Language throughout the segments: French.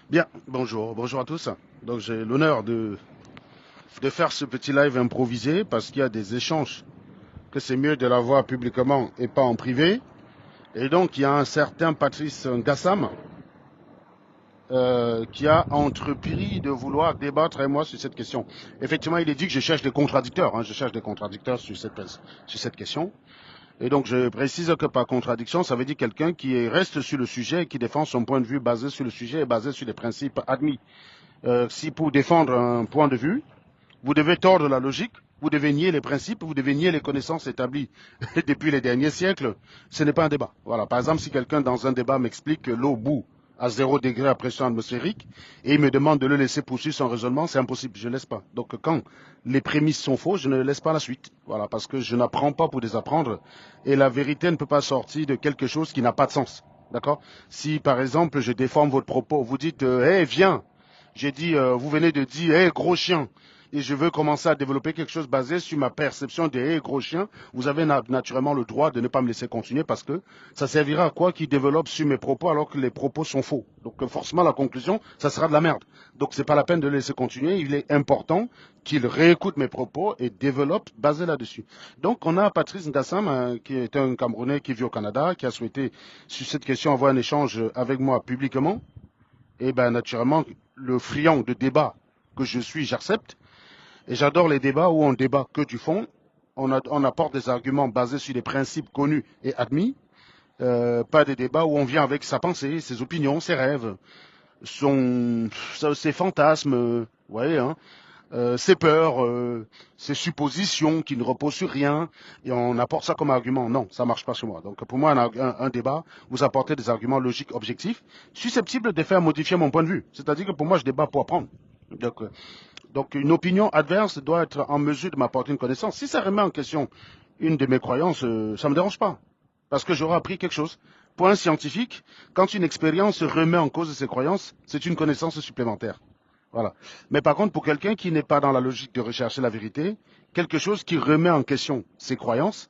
Bien, bonjour à tous. Donc j'ai l'honneur de faire ce petit live improvisé parce qu'il y a des échanges que c'est mieux de l'avoir publiquement et pas en privé. Et donc il y a un certain Patrice Ngassam qui a entrepris de vouloir débattre avec moi sur cette question. Effectivement, il est dit que je cherche des contradicteurs, je cherche des contradicteurs sur cette question. Et donc je précise que par contradiction, ça veut dire quelqu'un qui reste sur le sujet et qui défend son point de vue basé sur le sujet et basé sur les principes admis. Si pour défendre un point de vue, vous devez tordre la logique, vous devez nier les principes, vous devez nier les connaissances établies depuis les derniers siècles, ce n'est pas un débat. Voilà. Par exemple, si quelqu'un dans un débat m'explique que l'eau bout à 0 degré à pression atmosphérique et il me demande de le laisser poursuivre son raisonnement, c'est impossible, je ne laisse pas. Donc quand les prémices sont fausses, je ne laisse pas la suite. Voilà, parce que je n'apprends pas pour désapprendre et la vérité ne peut pas sortir de quelque chose qui n'a pas de sens. D'accord. Si par exemple je déforme votre propos, vous dites hey, viens, j'ai dit, vous venez de dire, hé, gros chien, et je veux commencer à développer quelque chose basé sur ma perception de hé, gros chien, vous avez naturellement le droit de ne pas me laisser continuer parce que ça servira à quoi qu'il développe sur mes propos alors que les propos sont faux. Donc forcément, la conclusion, ça sera de la merde. Donc c'est pas la peine de le laisser continuer. Il est important qu'il réécoute mes propos et développe basé là-dessus. Donc on a Patrice Ngassam, qui est un Camerounais qui vit au Canada, qui a souhaité sur cette question avoir un échange avec moi publiquement. Et bien, naturellement, le friand de débat que je suis, j'accepte. Et j'adore les débats où on débat que du fond. On apporte des arguments basés sur des principes connus et admis. Pas des débats où on vient avec sa pensée, ses opinions, ses rêves, ses fantasmes, voyez, ses peurs, ses suppositions qui ne reposent sur rien, et on apporte ça comme argument. Non, ça marche pas chez moi. Donc pour moi, un débat, vous apportez des arguments logiques, objectifs, susceptibles de faire modifier mon point de vue. C'est-à-dire que pour moi, je débat pour apprendre. Donc, euh, donc une opinion adverse doit être en mesure de m'apporter une connaissance. Si ça remet en question une de mes croyances, ça ne me dérange pas. Parce que j'aurai appris quelque chose. Pour un scientifique, quand une expérience remet en cause ses croyances, c'est une connaissance supplémentaire. Voilà. Mais par contre, pour quelqu'un qui n'est pas dans la logique de rechercher la vérité, quelque chose qui remet en question ses croyances,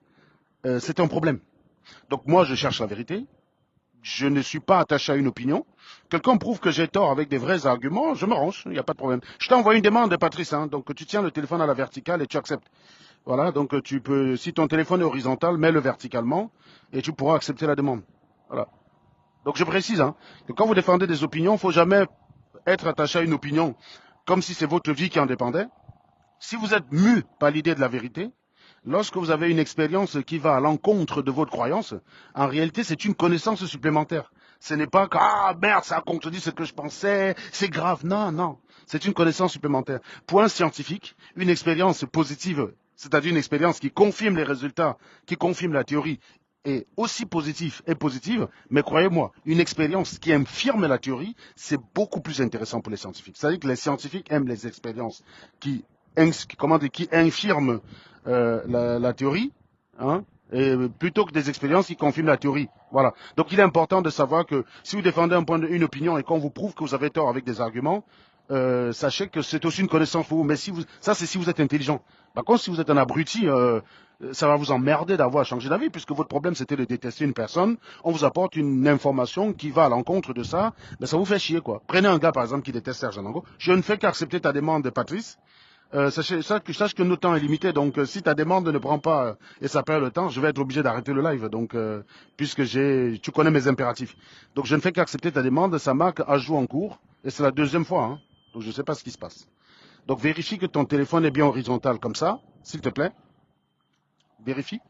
c'est un problème. Donc moi, je cherche la vérité. Je ne suis pas attaché à une opinion. Quelqu'un prouve que j'ai tort avec des vrais arguments, je me range, il n'y a pas de problème. Je t'ai envoyé une demande, Patrice, donc tu tiens le téléphone à la verticale et tu acceptes. Voilà, donc tu peux, si ton téléphone est horizontal, mets-le verticalement et tu pourras accepter la demande. Voilà. Donc je précise que quand vous défendez des opinions, il ne faut jamais être attaché à une opinion comme si c'est votre vie qui en dépendait. Si vous êtes mu par l'idée de la vérité, lorsque vous avez une expérience qui va à l'encontre de votre croyance, en réalité, c'est une connaissance supplémentaire. Ce n'est pas que, ah merde, ça contredit ce que je pensais, c'est grave. Non, non. C'est une connaissance supplémentaire. Pour un scientifique, une expérience positive, c'est-à-dire une expérience qui confirme les résultats, qui confirme la théorie, est aussi positive et positive, mais croyez-moi, une expérience qui infirme la théorie, c'est beaucoup plus intéressant pour les scientifiques. C'est-à-dire que les scientifiques aiment les expériences qui qui infirment la théorie, et plutôt que des expériences qui confirment la théorie. Voilà. Donc il est important de savoir que si vous défendez une opinion et qu'on vous prouve que vous avez tort avec des arguments, sachez que c'est aussi une connaissance pour vous. Mais si vous, ça c'est si vous êtes intelligent. Par contre, si vous êtes un abruti, ça va vous emmerder d'avoir changé d'avis, puisque votre problème c'était de détester une personne. On vous apporte une information qui va à l'encontre de ça, mais ça vous fait chier quoi. Prenez un gars par exemple qui déteste Serge Anango. Je ne fais qu'accepter ta demande, Patrice. Sache que notre temps est limité, donc si ta demande ne prend pas et ça perd le temps, je vais être obligé d'arrêter le live, donc puisque tu connais mes impératifs. Donc je ne fais qu'accepter ta demande, ça marque ajout en cours, et c'est la deuxième fois, donc je ne sais pas ce qui se passe. Donc vérifie que ton téléphone est bien horizontal comme ça, s'il te plaît, vérifie,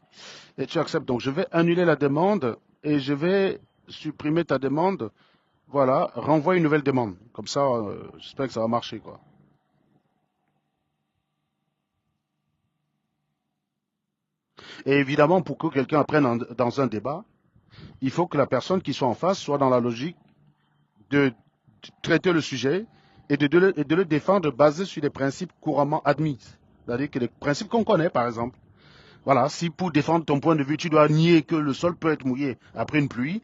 et tu acceptes. Donc je vais annuler la demande et je vais supprimer ta demande, voilà, renvoie une nouvelle demande, comme ça j'espère que ça va marcher quoi. Et évidemment, pour que quelqu'un apprenne dans un débat, il faut que la personne qui soit en face soit dans la logique de traiter le sujet et de le défendre basé sur des principes couramment admis. C'est-à-dire que des principes qu'on connaît, par exemple. Voilà, si pour défendre ton point de vue, tu dois nier que le sol peut être mouillé après une pluie,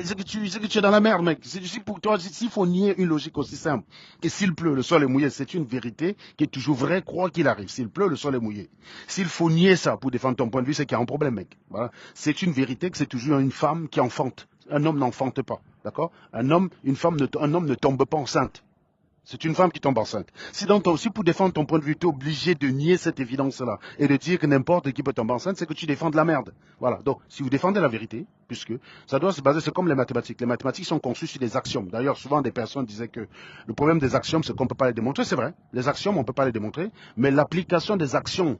c'est que tu es dans la merde, mec. Si pour toi, s'il faut nier une logique aussi simple, que s'il pleut, le sol est mouillé, c'est une vérité qui est toujours vraie, quoi qu'il arrive. S'il pleut, le sol est mouillé. S'il faut nier ça pour défendre ton point de vue, c'est qu'il y a un problème, mec. Voilà. C'est une vérité que c'est toujours une femme qui enfante. Un homme n'enfante pas. D'accord? Un homme ne tombe pas enceinte. C'est une femme qui tombe enceinte. Si donc toi aussi, pour défendre ton point de vue, tu es obligé de nier cette évidence-là et de dire que n'importe qui peut tomber enceinte, c'est que tu défends de la merde. Voilà. Donc, si vous défendez la vérité, puisque ça doit se baser, c'est comme les mathématiques. Les mathématiques sont conçues sur des axiomes. D'ailleurs, souvent des personnes disaient que le problème des axiomes, c'est qu'on ne peut pas les démontrer. C'est vrai. Les axiomes, on ne peut pas les démontrer. Mais l'application des axiomes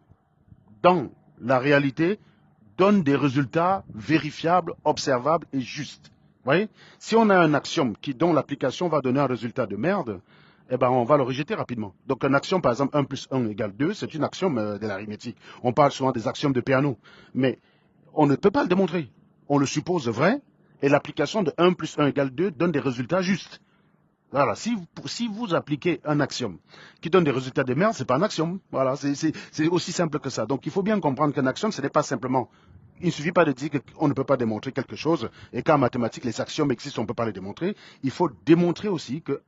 dans la réalité donne des résultats vérifiables, observables et justes. Vous voyez? Si on a un axiome dont l'application va donner un résultat de merde, eh ben, on va le rejeter rapidement. Donc, un axiome, par exemple, 1 plus 1 égale 2, c'est une axiome de l'arithmétique. On parle souvent des axiomes de Peano. Mais on ne peut pas le démontrer. On le suppose vrai, et l'application de 1 plus 1 égale 2 donne des résultats justes. Voilà, si vous appliquez un axiome qui donne des résultats de merde, c'est pas un axiome. Voilà, c'est aussi simple que ça. Donc, il faut bien comprendre qu'un axiome, ce n'est pas simplement... Il ne suffit pas de dire qu'on ne peut pas démontrer quelque chose, et qu'en mathématiques, les axiomes existent, on ne peut pas les démontrer. Il faut démontrer aussi que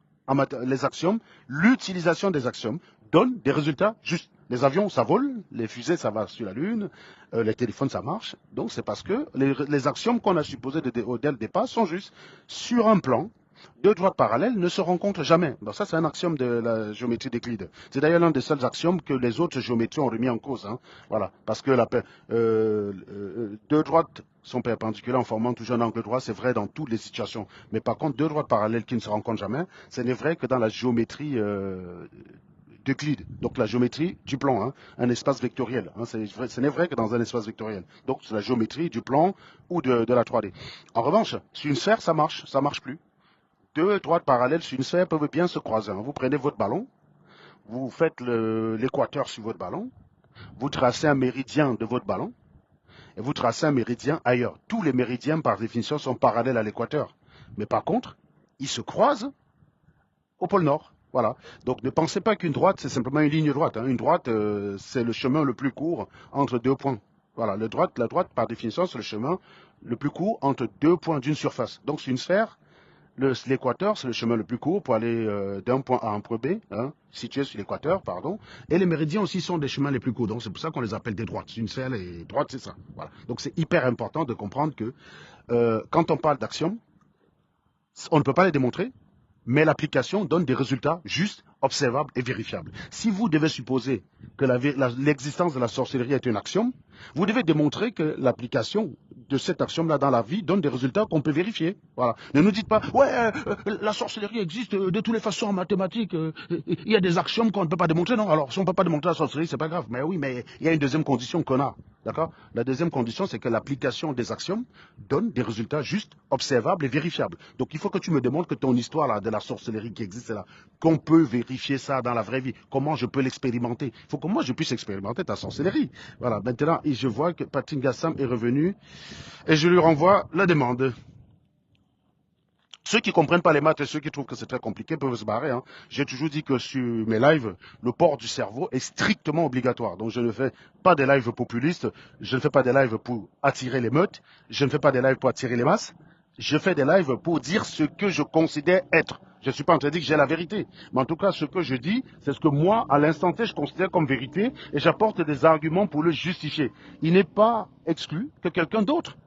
les axiomes, l'utilisation des axiomes donne des résultats justes. Les avions, ça vole, les fusées, ça va sur la Lune, les téléphones, ça marche. Donc, c'est parce que les axiomes qu'on a supposés dès le départ sont justes. Sur un plan, deux droites parallèles ne se rencontrent jamais. Donc ça, c'est un axiome de la géométrie d'Euclide. C'est d'ailleurs l'un des seuls axiomes que les autres géométries ont remis en cause. Hein. Voilà, parce que deux droites sont perpendiculaires en formant toujours un angle droit, c'est vrai dans toutes les situations. Mais par contre, deux droites parallèles qui ne se rencontrent jamais, ce n'est vrai que dans la géométrie d'Euclide, donc la géométrie du plan, hein, un espace vectoriel. Hein, ce n'est vrai que dans un espace vectoriel. Donc c'est la géométrie du plan ou de la 3D. En revanche, sur une sphère, ça marche plus. Deux droites parallèles sur une sphère peuvent bien se croiser. Vous prenez votre ballon, vous faites l'équateur sur votre ballon, vous tracez un méridien de votre ballon, et vous tracez un méridien ailleurs. Tous les méridiens, par définition, sont parallèles à l'équateur. Mais par contre, ils se croisent au pôle Nord. Voilà. Donc ne pensez pas qu'une droite, c'est simplement une ligne droite. Hein. Une droite, c'est le chemin le plus court entre deux points. Voilà. La droite, par définition, c'est le chemin le plus court entre deux points d'une surface. Donc c'est une sphère. L'équateur, c'est le chemin le plus court pour aller d'un point A à un point B, hein, situé sur l'équateur, pardon. Et les méridiens aussi sont des chemins les plus courts. Donc c'est pour ça qu'on les appelle des droites. Une sphère, les droites, c'est ça. Voilà. Donc c'est hyper important de comprendre que quand on parle d'axiomes, on ne peut pas les démontrer, mais l'application donne des résultats justes, observables et vérifiables. Si vous devez supposer que l'existence de la sorcellerie est un axiome, vous devez démontrer que l'application de cet axiome-là dans la vie donne des résultats qu'on peut vérifier. Voilà. Ne nous dites pas, ouais, la sorcellerie existe de toutes les façons en mathématiques, il y a des axiomes qu'on ne peut pas démontrer. Non, alors si on ne peut pas démontrer la sorcellerie, c'est pas grave. Mais oui, mais il y a une deuxième condition qu'on a. D'accord? La deuxième condition, c'est que l'application des axiomes donne des résultats justes, observables et vérifiables. Donc il faut que tu me démontres que ton histoire là, de la sorcellerie qui existe là, qu'on peut vérifier ça dans la vraie vie. Comment je peux l'expérimenter? Il faut que moi je puisse expérimenter ta sorcellerie. Voilà, maintenant, je vois que Patrick Gassam est revenu et je lui renvoie la demande. Ceux qui ne comprennent pas les maths et ceux qui trouvent que c'est très compliqué peuvent se barrer. Hein. J'ai toujours dit que sur mes lives, le port du cerveau est strictement obligatoire. Donc je ne fais pas des lives populistes, je ne fais pas des lives pour attirer les meutes, je ne fais pas des lives pour attirer les masses. Je fais des lives pour dire ce que je considère être. Je ne suis pas en train de dire que j'ai la vérité. Mais en tout cas, ce que je dis, c'est ce que moi, à l'instant T, je considère comme vérité et j'apporte des arguments pour le justifier. Il n'est pas exclu que quelqu'un d'autre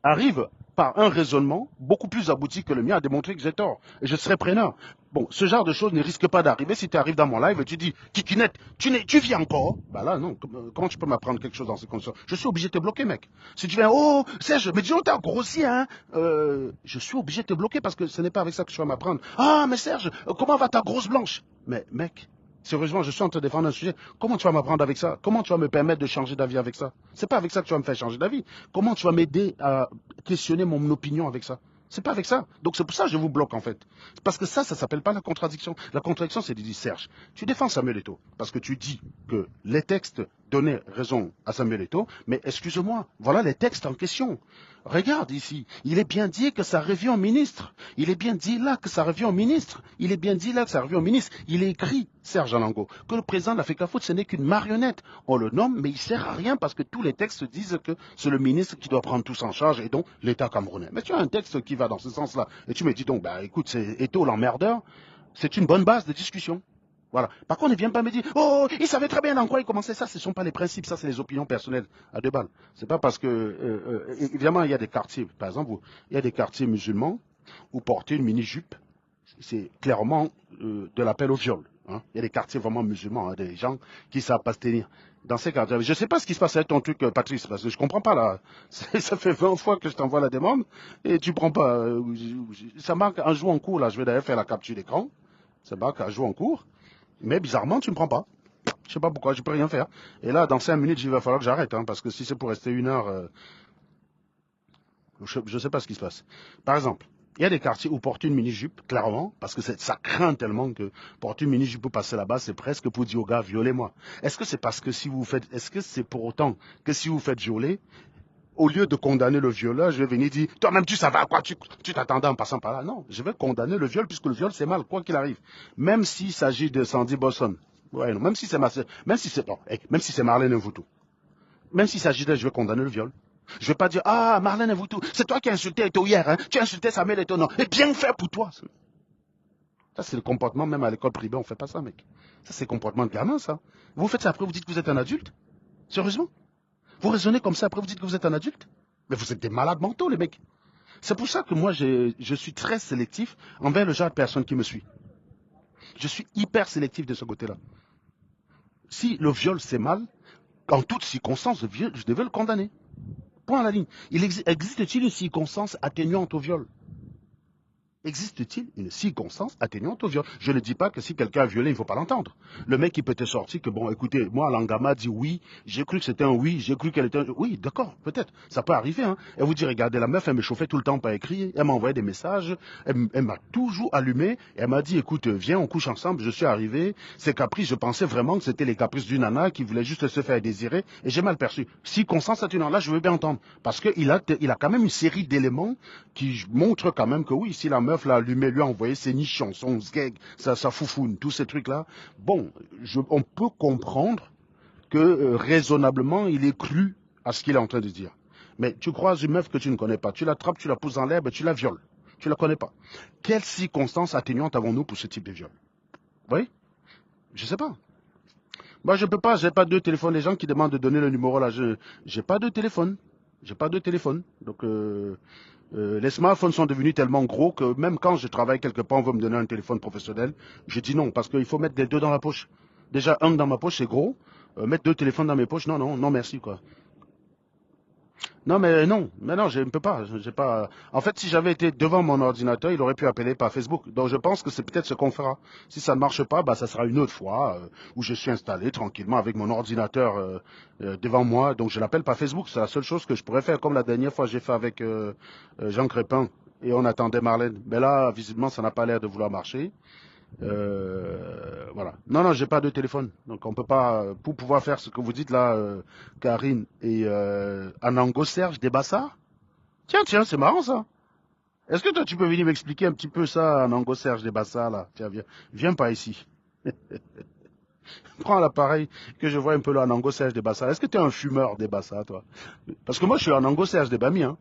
arrive par un raisonnement beaucoup plus abouti que le mien à démontrer que j'ai tort. Et je serai preneur. Bon, ce genre de choses ne risque pas d'arriver si tu arrives dans mon live et tu dis, Kikinette, tu vis encore? Bah là, non. Comment tu peux m'apprendre quelque chose dans ces conditions? Je suis obligé de te bloquer, mec. Si tu viens, oh, Serge, mais dis donc, t'as grossi, hein? Je suis obligé de te bloquer parce que ce n'est pas avec ça que tu vas m'apprendre. Ah, mais Serge, comment va ta grosse blanche? Mais, mec, sérieusement, je suis en train de défendre un sujet. Comment tu vas m'apprendre avec ça? Comment tu vas me permettre de changer d'avis avec ça? C'est pas avec ça que tu vas me faire changer d'avis. Comment tu vas m'aider à questionner mon opinion avec ça? C'est pas avec ça. Donc c'est pour ça que je vous bloque en fait. Parce que ça s'appelle pas la contradiction. La contradiction, c'est de dire, Serge, tu défends Samuel Eto'o parce que tu dis que les textes donnaient raison à Samuel Eto'o, mais excuse-moi, voilà les textes en question. Regarde ici, il est bien dit que ça revient au ministre. Il est bien dit là que ça revient au ministre. Il est bien dit là que ça revient au ministre. Il est écrit, Serge Anango, que le président de la FECAFOOT, ce n'est qu'une marionnette. On le nomme, mais il sert à rien parce que tous les textes disent que c'est le ministre qui doit prendre tout en charge et donc l'État camerounais. Mais tu as un texte qui va dans ce sens-là. Et tu me dis donc, bah écoute, c'est Eto'o l'emmerdeur. C'est une bonne base de discussion. Voilà. Par contre, ne viens pas me dire, oh, il savait très bien dans quoi il commençait. Ça, ce ne sont pas les principes, ça, c'est les opinions personnelles à deux balles. C'est pas parce que, évidemment, il y a des quartiers, par exemple, il y a des quartiers musulmans ou porter une mini-jupe, c'est clairement de l'appel au viol. Hein. Il y a des quartiers vraiment musulmans, hein, des gens qui ne savent pas se tenir. Dans ces quartiers, je ne sais pas ce qui se passe avec ton truc, Patrice, parce que je ne comprends pas là. Ça fait 20 fois que je t'envoie la demande et tu ne prends pas. Ça marque un jour en cours, là, je vais d'ailleurs faire la capture d'écran. Ça marque un jour en cours, mais bizarrement, tu ne me prends pas. Je ne sais pas pourquoi, je ne peux rien faire. Et là, dans 5 minutes, il va falloir que j'arrête, hein, parce que si c'est pour rester 1 heure, je ne sais pas ce qui se passe. Par exemple, il y a des quartiers où porter une mini-jupe, clairement, parce que ça craint tellement que porter une mini-jupe pour passer là-bas, c'est presque pour dire au gars, violez-moi. Est-ce que c'est parce que si vous faites, est-ce que c'est pour autant que si vous faites violer, au lieu de condamner le violeur, je vais venir dire, toi-même tu savais à quoi tu t'attendais en passant par là. Non, je vais condamner le viol puisque le viol c'est mal, quoi qu'il arrive. Même s'il s'agit de Sandy Bosson. Ouais, non, même si c'est bon, même si c'est Marlène Mvuto. Même s'il s'agit d'elle, je vais condamner le viol. Je ne vais pas dire, ah, Marlène Mvuto, c'est toi qui as insulté Eto hier, hein? Tu as insulté Samuel Eto, non. Et bien fait pour toi. Ça, c'est le comportement, même à l'école privée, on ne fait pas ça, mec. Ça, c'est le comportement de gamin, ça. Vous faites ça après, vous dites que vous êtes un adulte? Sérieusement? Vous raisonnez comme ça, après vous dites que vous êtes un adulte? Mais vous êtes des malades mentaux, les mecs. C'est pour ça que moi, je suis très sélectif envers le genre de personne qui me suit. Je suis hyper sélectif de ce côté-là. Si le viol, c'est mal, en toutes circonstances, je devais le condamner. Point à la ligne. Existe-t-il une circonstance atténuante au viol? Existe-t-il une circonstance atténuante au viol? Je ne dis pas que si quelqu'un a violé, il ne faut pas l'entendre. Le mec, il peut te sortir que, bon, écoutez, moi, Langama dit oui, j'ai cru que c'était un oui, j'ai cru qu'elle était un... Oui, d'accord, peut-être, ça peut arriver. Hein. Elle vous dit, regardez, la meuf, elle me chauffait tout le temps par écrit, elle m'a envoyé des messages, elle m'a toujours allumé, elle m'a dit, écoute, viens, on couche ensemble, je suis arrivé, ces caprices, je pensais vraiment que c'était les caprices d'une nana qui voulait juste se faire désirer, et j'ai mal perçu. Circonstance atténuante, là, je veux bien entendre, parce qu'il a quand même une série d'éléments qui montrent quand même que oui, si la meuf l'a allumé, lui a envoyé ses nichons, son sgeg, sa foufoune, tous ces trucs-là. Bon, on peut comprendre que raisonnablement, il est cru à ce qu'il est en train de dire. Mais tu croises une meuf que tu ne connais pas, tu l'attrapes, tu la pousses dans l'herbe et tu la violes. Tu ne la connais pas. Quelles circonstances atténuantes avons-nous pour ce type de viol? Oui? Je ne sais pas. Moi, je ne peux pas, j'ai pas de téléphone. Les gens qui demandent de donner le numéro là, j'ai pas de téléphone. J'ai pas de téléphone. Donc, les smartphones sont devenus tellement gros que même quand je travaille quelque part, on veut me donner un téléphone professionnel, je dis non, parce qu'il faut mettre les deux dans la poche. Déjà, un dans ma poche, c'est gros. Mettre 2 téléphones dans mes poches, non, non, non, merci, quoi. Non, mais non, je ne peux pas. J'ai pas. En fait, si j'avais été devant mon ordinateur, il aurait pu appeler par Facebook. Donc, je pense que c'est peut-être ce qu'on fera. Si ça ne marche pas, bah, ça sera une autre fois où je suis installé tranquillement avec mon ordinateur devant moi. Donc, je l'appelle par Facebook. C'est la seule chose que je pourrais faire, comme la dernière fois j'ai fait avec Jean Crépin et on attendait Marlène. Mais là, visiblement, ça n'a pas l'air de vouloir marcher. Voilà. Non, non, j'ai pas de téléphone. Donc on peut pas, pour pouvoir faire ce que vous dites là, Karine et Anango Serge Debassa. Tiens, tiens, c'est marrant ça. Est-ce que toi tu peux venir m'expliquer un petit peu ça, Anango Serge Debassa là? Tiens, viens pas ici. Prends l'appareil que je vois un peu là, Anango Serge Debassa. Est-ce que tu es un fumeur Debassa, toi? Parce que moi je suis Anango Serge Debami, hein.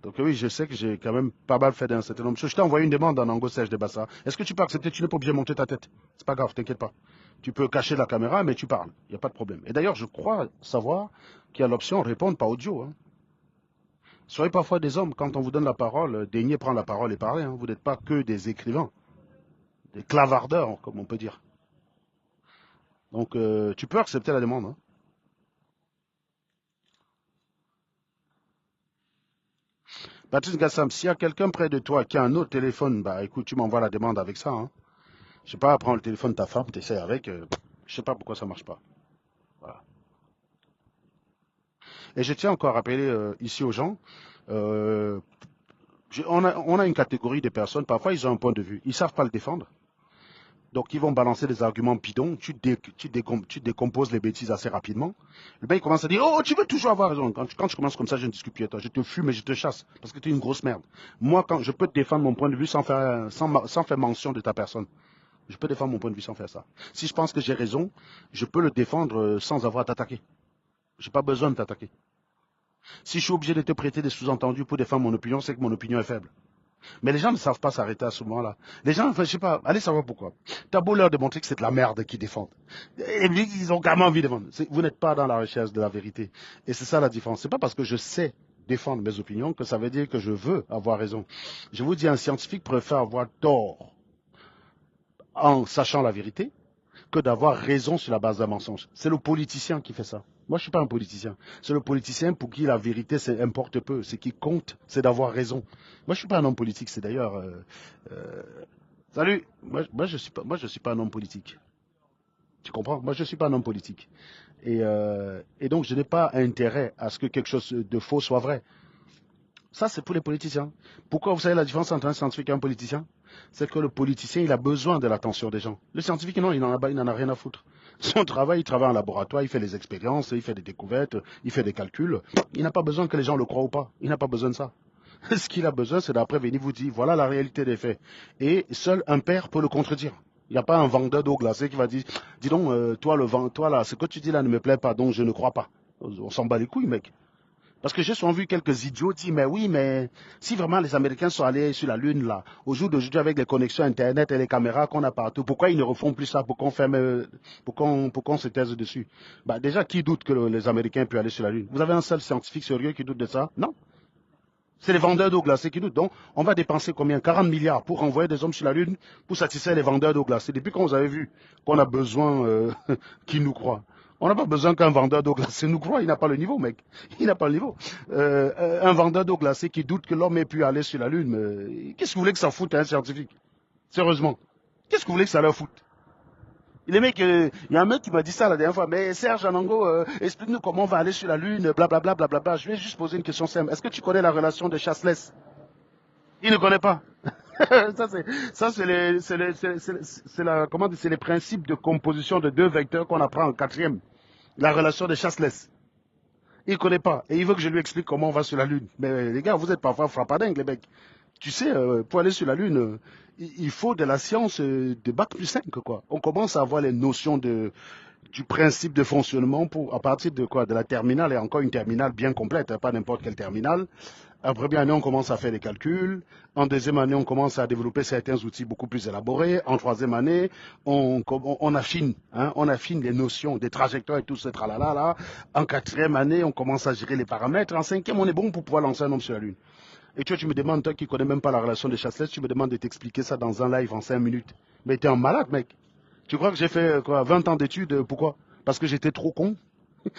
Donc oui, je sais que j'ai quand même pas mal fait d'un certain nombre de choses. Je t'ai envoyé une demande en Ango Serge Debassa. Est-ce que tu peux accepter? Tu n'es pas obligé de monter ta tête. C'est pas grave, t'inquiète pas. Tu peux cacher la caméra, mais tu parles. Il n'y a pas de problème. Et d'ailleurs, je crois savoir qu'il y a l'option répondre par audio. Hein. Soyez parfois des hommes, quand on vous donne la parole, daignez prendre la parole et parler. Hein. Vous n'êtes pas que des écrivains, des clavardeurs, comme on peut dire. Donc, tu peux accepter la demande. Hein. Patrice Gassam, s'il y a quelqu'un près de toi qui a un autre téléphone, bah écoute, tu m'envoies la demande avec ça. Hein. Je sais pas, prends le téléphone de ta femme, t'essayes avec. Je sais pas pourquoi ça marche pas. Voilà. Et je tiens encore à rappeler ici aux gens, euh, on a une catégorie de personnes, parfois ils ont un point de vue, ils savent pas le défendre. Donc ils vont balancer des arguments bidons, tu décomposes les bêtises assez rapidement. Le mec il commence à dire, oh tu veux toujours avoir raison. Quand je commence comme ça, je ne discute plus avec toi, je te fume et je te chasse, parce que tu es une grosse merde. Moi, quand je peux te défendre mon point de vue sans faire mention de ta personne. Je peux défendre mon point de vue sans faire ça. Si je pense que j'ai raison, je peux le défendre sans avoir à t'attaquer. Je n'ai pas besoin de t'attaquer. Si je suis obligé de te prêter des sous-entendus pour défendre mon opinion, c'est que mon opinion est faible. Mais les gens ne savent pas s'arrêter à ce moment-là. Les gens, enfin, je sais pas, allez savoir pourquoi. T'as beau leur démontrer que c'est de la merde qu'ils défendent. Et ils ont carrément envie de défendre. Vous n'êtes pas dans la recherche de la vérité. Et c'est ça la différence. C'est pas parce que je sais défendre mes opinions que ça veut dire que je veux avoir raison. Je vous dis, un scientifique préfère avoir tort en sachant la vérité que d'avoir raison sur la base d'un mensonge. C'est le politicien qui fait ça. Moi, je ne suis pas un politicien. C'est le politicien pour qui la vérité importe peu. Ce qui compte, c'est d'avoir raison. Moi, je ne suis pas un homme politique. C'est d'ailleurs... euh, salut. Moi, je suis pas un homme politique. Tu comprends? Moi, je ne suis pas un homme politique. Et donc, je n'ai pas intérêt à ce que quelque chose de faux soit vrai. Ça, c'est pour les politiciens. Pourquoi vous savez la différence entre un scientifique et un politicien? C'est que le politicien, il a besoin de l'attention des gens. Le scientifique, non, il n'en a rien à foutre. Son travail, il travaille en laboratoire, il fait des expériences, il fait des découvertes, il fait des calculs. Il n'a pas besoin que les gens le croient ou pas. Il n'a pas besoin de ça. Ce qu'il a besoin, c'est d'après venir vous dire, voilà la réalité des faits. Et seul un père peut le contredire. Il n'y a pas un vendeur d'eau glacée qui va dire, dis donc, toi là, ce que tu dis là ne me plaît pas, donc je ne crois pas. On s'en bat les couilles, mec. Parce que j'ai souvent vu quelques idiots dire, mais oui, mais si vraiment les Américains sont allés sur la Lune, là, au jour d'aujourd'hui avec les connexions Internet et les caméras qu'on a partout, pourquoi ils ne refont plus ça pour qu'on ferme, pour qu'on se taise dessus? Bah, déjà, qui doute que les Américains puissent aller sur la Lune? Vous avez un seul scientifique sérieux qui doute de ça? Non. C'est les vendeurs d'eau glacée qui doutent. Donc, on va dépenser combien? 40 milliards pour envoyer des hommes sur la Lune pour satisfaire les vendeurs d'eau glacée. Depuis quand vous avez vu qu'on a besoin qu'ils nous croient? On n'a pas besoin qu'un vendeur d'eau glacée nous croie. Il n'a pas le niveau, mec. Il n'a pas le niveau. Un vendeur d'eau glacée qui doute que l'homme ait pu aller sur la Lune. Qu'est-ce que vous voulez que ça foute à un scientifique? Sérieusement. Qu'est-ce que vous voulez que ça leur foute? Les mecs, il y a un mec qui m'a dit ça la dernière fois. Mais Serge Anango, explique-nous comment on va aller sur la Lune, blablabla, blablabla. Je vais juste poser une question simple. Est-ce que tu connais la relation de Chasles? Il ne connaît pas. C'est les principes de composition de deux vecteurs qu'on apprend en quatrième. La relation de Chasles. Il ne connaît pas. Et il veut que je lui explique comment on va sur la Lune. Mais les gars, vous êtes parfois frappadingues, les mecs. Tu sais, pour aller sur la Lune, il faut de la science de bac plus 5, quoi. On commence à avoir les notions du principe de fonctionnement à partir de quoi? De la terminale, et encore une terminale bien complète, hein, pas n'importe quelle terminale. En première année, on commence à faire des calculs. En deuxième année, on commence à développer certains outils beaucoup plus élaborés. En troisième année, on affine, hein, on affine les notions des trajectoires et tout ce tralala là. En quatrième année, on commence à gérer les paramètres. En cinquième, on est bon pour pouvoir lancer un homme sur la Lune. Et tu me demandes, toi qui connais même pas la relation de Chasles, tu me demandes de t'expliquer ça dans un live en 5 minutes. Mais t'es un malade, mec. Tu crois que j'ai fait quoi, 20 ans d'études? Pourquoi? Parce que j'étais trop con?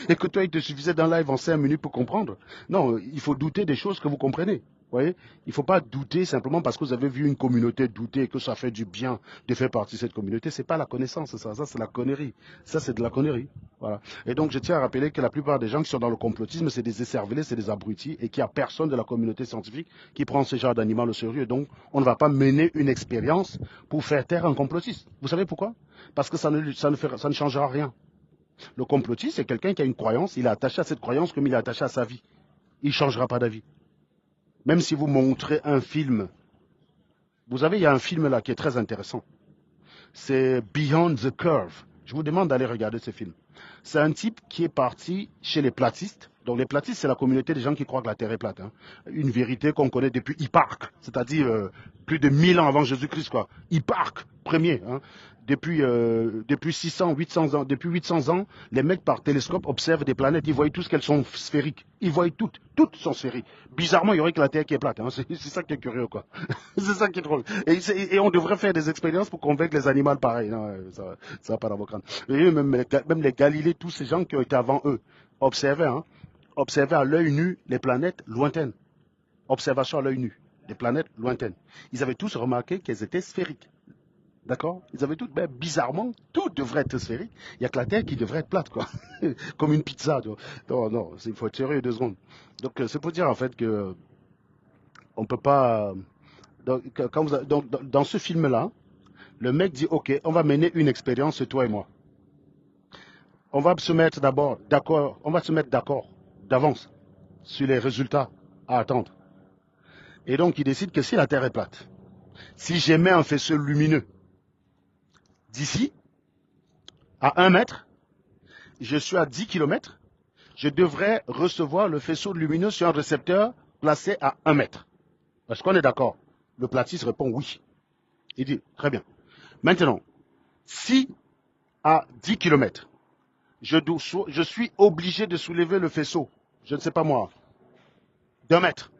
Et que toi, il te suffisait d'un live en 5 minutes pour comprendre? Non, il faut douter des choses que vous comprenez. Vous voyez? Il ne faut pas douter simplement parce que vous avez vu une communauté douter et que ça fait du bien de faire partie de cette communauté. Ce n'est pas la connaissance, ça. Ça, c'est la connerie. Ça, c'est de la connerie. Voilà. Et donc, je tiens à rappeler que la plupart des gens qui sont dans le complotisme, c'est des écervelés, c'est des abrutis et qu'il n'y a personne de la communauté scientifique qui prend ce genre d'animal au sérieux. Donc, on ne va pas mener une expérience pour faire taire un complotiste. Vous savez pourquoi? Parce que ça ne changera rien. Le complotiste, c'est quelqu'un qui a une croyance, il est attaché à cette croyance comme il est attaché à sa vie. Il ne changera pas d'avis. Même si vous montrez un film, vous savez, il y a un film là qui est très intéressant. C'est Beyond the Curve. Je vous demande d'aller regarder ce film. C'est un type qui est parti chez les platistes. Donc les platistes, c'est la communauté des gens qui croient que la Terre est plate, hein. Une vérité qu'on connaît depuis Hipparque, c'est-à-dire plus de 1000 ans avant Jésus-Christ, quoi. Hipparque, premier, hein. Depuis 600, 800 ans, depuis 800 ans, les mecs par télescope observent des planètes. Ils voient tous qu'elles sont sphériques. Ils voient toutes sont sphériques. Bizarrement, il y aurait que la Terre qui est plate, hein. C'est ça qui est curieux, quoi. C'est ça qui est drôle. Et on devrait faire des expériences pour convaincre les animaux pareils. Non, ça va pas dans vos crânes. Même les Galilées, tous ces gens qui ont été avant eux, observaient, hein. Observaient à l'œil nu les planètes lointaines. Observation à l'œil nu, des planètes lointaines. Ils avaient tous remarqué qu'elles étaient sphériques. D'accord? Ils avaient toutes, ben, bizarrement, tout devrait être sphérique. Il n'y a que la Terre qui devrait être plate, quoi. Comme une pizza. Non, non, il faut être sérieux 2 secondes. Donc, c'est pour dire, en fait, que on peut pas... Dans ce film-là, le mec dit, OK, on va mener une expérience, toi et moi. On va se mettre d'abord d'accord, on va se mettre d'accord d'avance sur les résultats à attendre. Et donc, il décide que si la Terre est plate, si j'émets un faisceau lumineux d'ici, à 1 mètre, je suis à 10 km, je devrais recevoir le faisceau lumineux sur un récepteur placé à 1 mètre. Est-ce qu'on est d'accord? Le platiste répond oui. Il dit, très bien. Maintenant, si à 10 km, je suis obligé de soulever le faisceau, je ne sais pas moi, d'1 mètre.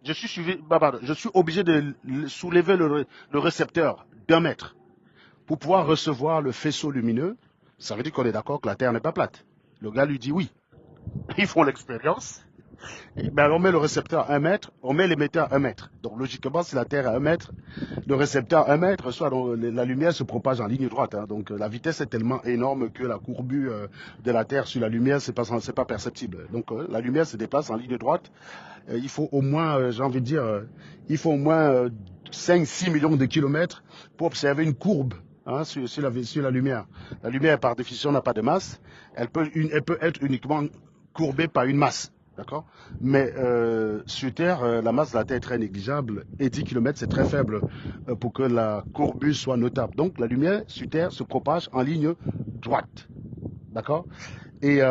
Je suis obligé de soulever le récepteur d'1 mètre pour pouvoir recevoir le faisceau lumineux. Ça veut dire qu'on est d'accord que la Terre n'est pas plate. Le gars lui dit oui. Ils font l'expérience. Ben, on met le récepteur à 1 mètre, on met l'émetteur à 1 mètre. Donc logiquement, si la Terre est à 1 mètre, le récepteur à 1 mètre, soit la lumière se propage en ligne droite. Hein. Donc la vitesse est tellement énorme que la courbure de la Terre sur la lumière, c'est pas perceptible. Donc la lumière se déplace en ligne droite. Il faut au moins, j'ai envie de dire, il faut au moins 5-6 millions de kilomètres pour observer une courbe. Hein, sur la lumière. La lumière, par définition, n'a pas de masse. Elle peut être uniquement courbée par une masse. D'accord. Mais sur Terre, la masse de la Terre est très négligeable et 10 km, c'est très faible pour que la courbure soit notable. Donc, la lumière sur Terre se propage en ligne droite. D'accord. Et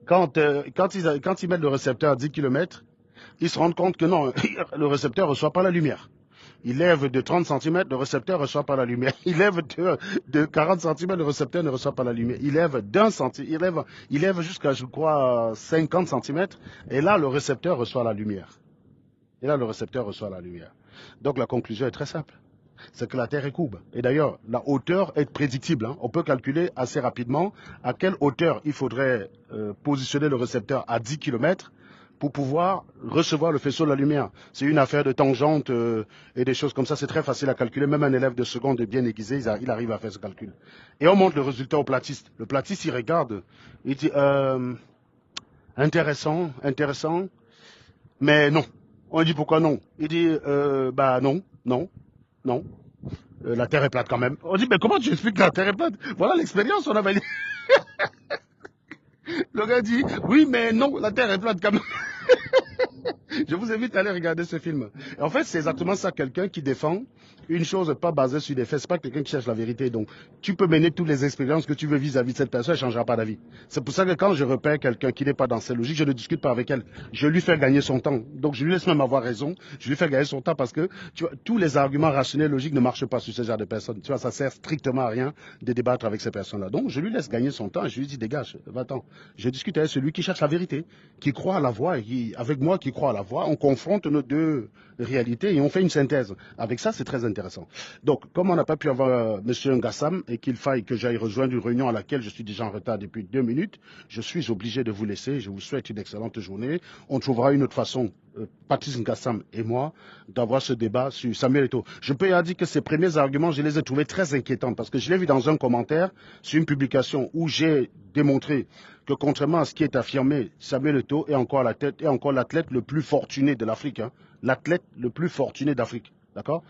quand ils mettent le récepteur à 10 km, ils se rendent compte que non, le récepteur ne reçoit pas la lumière. Il lève de 30 cm, le récepteur ne reçoit pas la lumière. Il lève de 40 cm, le récepteur ne reçoit pas la lumière. Il lève il lève jusqu'à, je crois, 50 cm, et là, le récepteur reçoit la lumière. Donc, la conclusion est très simple. C'est que la Terre est courbe. Et d'ailleurs, la hauteur est prédictible. Hein. On peut calculer assez rapidement à quelle hauteur il faudrait positionner le récepteur à 10 km pour pouvoir recevoir le faisceau de la lumière. C'est une affaire de tangente et des choses comme ça. C'est très facile à calculer. Même un élève de seconde bien aiguisé, il arrive à faire ce calcul. Et on montre le résultat au platiste. Le platiste, il regarde. Il dit, intéressant, mais non. On dit pourquoi non. Il dit, non. La Terre est plate quand même. On dit, mais comment tu expliques que la Terre est plate? Voilà l'expérience, on avait dit. Le gars dit, oui, mais non, la Terre est plate quand même. Je vous invite à aller regarder ce film. En fait, c'est exactement ça, quelqu'un qui défend une chose pas basée sur des faits. C'est pas quelqu'un qui cherche la vérité. Donc, tu peux mener toutes les expériences que tu veux vis-à-vis de cette personne, elle ne changera pas d'avis. C'est pour ça que quand je repère quelqu'un qui n'est pas dans cette logique, je ne discute pas avec elle. Je lui fais gagner son temps. Donc, je lui laisse même avoir raison. Je lui fais gagner son temps parce que, tu vois, tous les arguments rationnels, logiques ne marchent pas sur ce genre de personnes. Tu vois, ça sert strictement à rien de débattre avec ces personnes-là. Donc, je lui laisse gagner son temps et je lui dis, dégage, va-t'en. Je discute avec celui qui cherche la vérité, qui croit à la voix et avec moi qui croit à la voix, on confronte nos deux réalités et on fait une synthèse. Avec ça, c'est très intéressant. Donc, comme on n'a pas pu avoir M. Ngassam et qu'il faille que j'aille rejoindre une réunion à laquelle je suis déjà en retard depuis 2 minutes, je suis obligé de vous laisser. Je vous souhaite une excellente journée. On trouvera une autre façon, Patrice Ngassam et moi, d'avoir ce débat sur Samuel Eto'o. Je peux dire que ces premiers arguments, je les ai trouvés très inquiétants parce que je l'ai vu dans un commentaire sur une publication où j'ai démontré que contrairement à ce qui est affirmé, Samuel Eto'o est encore l'athlète le plus fortuné de l'Afrique. Hein. L'athlète le plus fortuné d'Afrique. D'accord.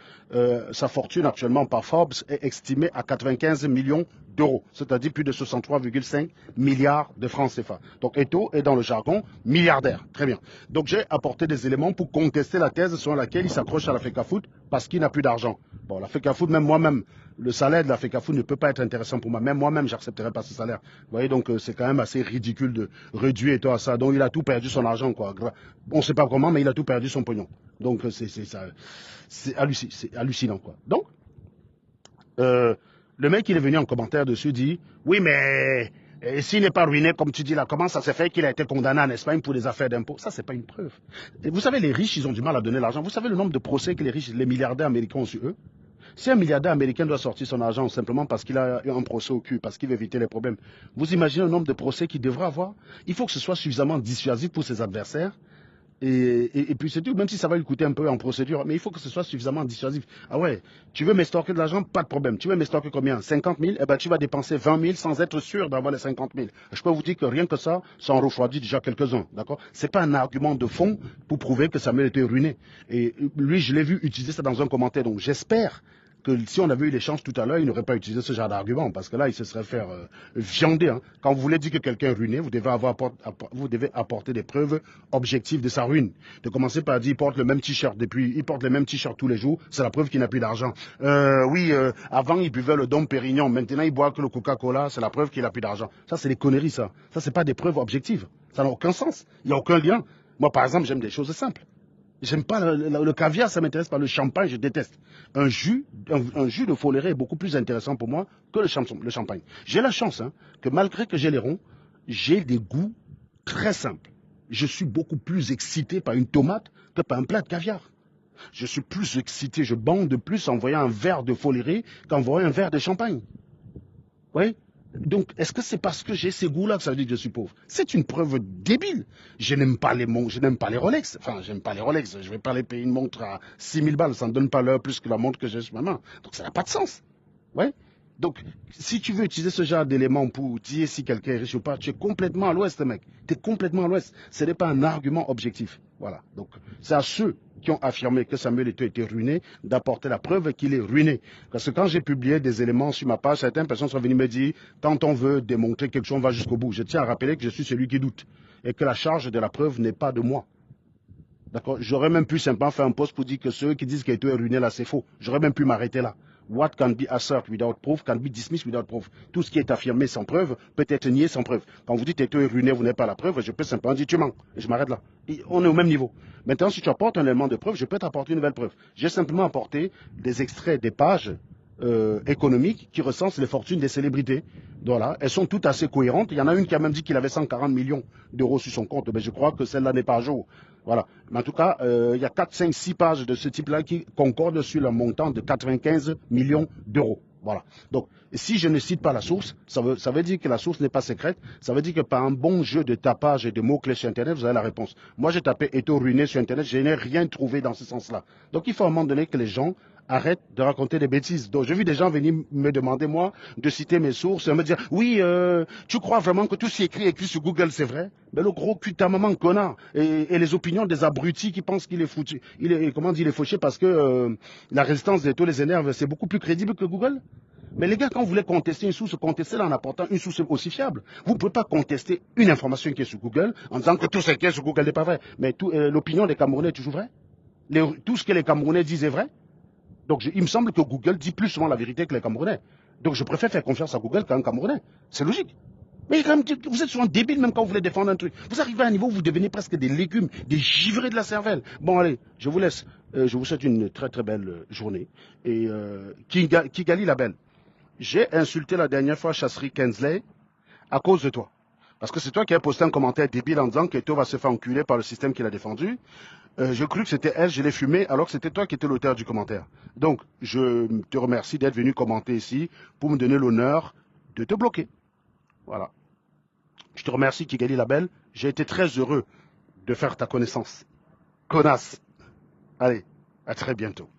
Sa fortune actuellement par Forbes est estimée à 95 millions d'euros, c'est-à-dire plus de 63,5 milliards de francs CFA. Donc Eto'o est dans le jargon milliardaire. Très bien. Donc j'ai apporté des éléments pour contester la thèse selon laquelle il s'accroche à la FECAFOOT parce qu'il n'a plus d'argent. Bon, la FECAFOOT, même moi-même, le salaire de la FECAFOOT ne peut pas être intéressant pour moi. Même moi-même, j'accepterai pas ce salaire. Vous voyez, donc c'est quand même assez ridicule de réduire Eto'o à ça. Donc il a tout perdu son argent, quoi. On ne sait pas comment, mais il a tout perdu son pognon. Donc c'est hallucinant, quoi. Donc, le mec, il est venu en commentaire dessus, dit, oui, mais s'il n'est pas ruiné, comme tu dis là, comment ça s'est fait qu'il a été condamné en Espagne pour des affaires d'impôts? Ça, c'est pas une preuve. Et vous savez, les riches, ils ont du mal à donner l'argent. Vous savez le nombre de procès que les milliardaires américains ont sur eux? Si un milliardaire américain doit sortir son argent simplement parce qu'il a un procès au cul, parce qu'il veut éviter les problèmes, vous imaginez le nombre de procès qu'il devra avoir? Il faut que ce soit suffisamment dissuasif pour ses adversaires. Et puis c'est tout, même si ça va lui coûter un peu en procédure, mais il faut que ce soit suffisamment dissuasif. Ah ouais, tu veux m'estorquer de l'argent, pas de problème. Tu veux m'estorquer combien? 50 000? Eh ben tu vas dépenser 20 000 sans être sûr d'avoir les 50 000. Je peux vous dire que rien que ça en refroidit déjà quelques-uns, d'accord? C'est pas un argument de fond pour prouver que Samuel était ruiné. Et lui, je l'ai vu utiliser ça dans un commentaire, donc j'espère que si on avait eu l'échange tout à l'heure, il n'aurait pas utilisé ce genre d'argument, parce que là, il se serait fait viander. Hein. Quand vous voulez dire que quelqu'un est ruiné, vous devez apporter des preuves objectives de sa ruine. De commencer par dire, il porte le même t-shirt il porte le même t-shirt tous les jours, c'est la preuve qu'il n'a plus d'argent. Avant, il buvait le Dom Pérignon, maintenant, il boit que le Coca-Cola, c'est la preuve qu'il n'a plus d'argent. Ça, c'est des conneries, ça. Ça, c'est pas des preuves objectives. Ça n'a aucun sens. Il n'y a aucun lien. Moi, par exemple, j'aime des choses simples. J'aime pas le caviar, ça m'intéresse pas. Le champagne, je déteste. Un jus de foléré est beaucoup plus intéressant pour moi que le champagne. J'ai la chance que malgré que j'ai les ronds, j'ai des goûts très simples. Je suis beaucoup plus excité par une tomate que par un plat de caviar. Je suis plus excité, je bande plus en voyant un verre de foléré qu'en voyant un verre de champagne. Oui. Donc, est-ce que c'est parce que j'ai ces goûts-là que ça veut dire que je suis pauvre? C'est une preuve débile. Je n'aime pas les montres, je n'aime pas les Rolex. Enfin, j'aime pas les Rolex. Je vais pas les payer une montre à 6000 balles. Ça ne donne pas l'heure plus que la montre que j'ai sur ma main. Donc, ça n'a pas de sens. Ouais. Donc, si tu veux utiliser ce genre d'éléments pour dire si quelqu'un est riche ou pas, tu es complètement à l'ouest, mec. Tu es complètement à l'ouest. Ce n'est pas un argument objectif. Voilà. Donc, c'est à ceux qui ont affirmé que Samuel Eto'o était ruiné d'apporter la preuve qu'il est ruiné. Parce que quand j'ai publié des éléments sur ma page, certaines personnes sont venues me dire, quand on veut démontrer quelque chose, on va jusqu'au bout. Je tiens à rappeler que je suis celui qui doute. Et que la charge de la preuve n'est pas de moi. D'accord? J'aurais même pu simplement faire un post pour dire que ceux qui disent qu'Eto'o est ruiné là, c'est faux. J'aurais même pu m'arrêter là. What can be asserted without proof can be dismissed without proof. Tout ce qui est affirmé sans preuve peut être nié sans preuve. Quand vous dites Eto'o est ruiné, vous n'avez pas la preuve, je peux simplement dire tu mens. Et je m'arrête là. Et on est au même niveau. Maintenant, si tu apportes un élément de preuve, je peux t'apporter une nouvelle preuve. J'ai simplement apporté des extraits des pages économiques qui recensent les fortunes des célébrités. Voilà, elles sont toutes assez cohérentes. Il y en a une qui a même dit qu'il avait 140 millions d'euros sur son compte. Mais je crois que celle-là n'est pas à jour. Voilà. Mais en tout cas, il y a 4, 5, 6 pages de ce type-là qui concordent sur le montant de 95 millions d'euros. Voilà. Donc, si je ne cite pas la source, ça veut dire que la source n'est pas secrète. Ça veut dire que par un bon jeu de tapage et de mots-clés sur Internet, vous avez la réponse. Moi, j'ai tapé Eto'o ruiné sur Internet, je n'ai rien trouvé dans ce sens-là. Donc, il faut à un moment donné que les gens arrêtent de raconter des bêtises. Donc, j'ai vu des gens venir me demander, moi, de citer mes sources et me dire, oui, tu crois vraiment que tout ce qui est écrit sur Google, c'est vrai? Mais le gros cul de ta maman, connard. Et les opinions des abrutis qui pensent qu'il est foutu, il est fauché parce que la résistance d'Eto'o les énerve, c'est beaucoup plus crédible que Google? Mais les gars, quand vous voulez contester une source, contestez-la en apportant une source aussi fiable. Vous ne pouvez pas contester une information qui est sur Google en disant que tout ce qui est sur Google n'est pas vrai. Mais l'opinion des Camerounais est toujours vraie. Tout ce que les Camerounais disent est vrai. Donc il me semble que Google dit plus souvent la vérité que les Camerounais. Donc je préfère faire confiance à Google qu'à un Camerounais. C'est logique. Mais quand même, vous êtes souvent débile même quand vous voulez défendre un truc. Vous arrivez à un niveau où vous devenez presque des légumes, des givrés de la cervelle. Bon allez, je vous laisse. Je vous souhaite une très très belle journée. Et Kigali la belle. J'ai insulté la dernière fois Chasserie Kensley à cause de toi. Parce que c'est toi qui as posté un commentaire débile en disant qu'Eto'o va se faire enculer par le système qu'il a défendu. Je crus que c'était elle, je l'ai fumé, alors que c'était toi qui étais l'auteur du commentaire. Donc, je te remercie d'être venu commenter ici pour me donner l'honneur de te bloquer. Voilà. Je te remercie, Kigali Labelle. J'ai été très heureux de faire ta connaissance. Connasse. Allez, à très bientôt.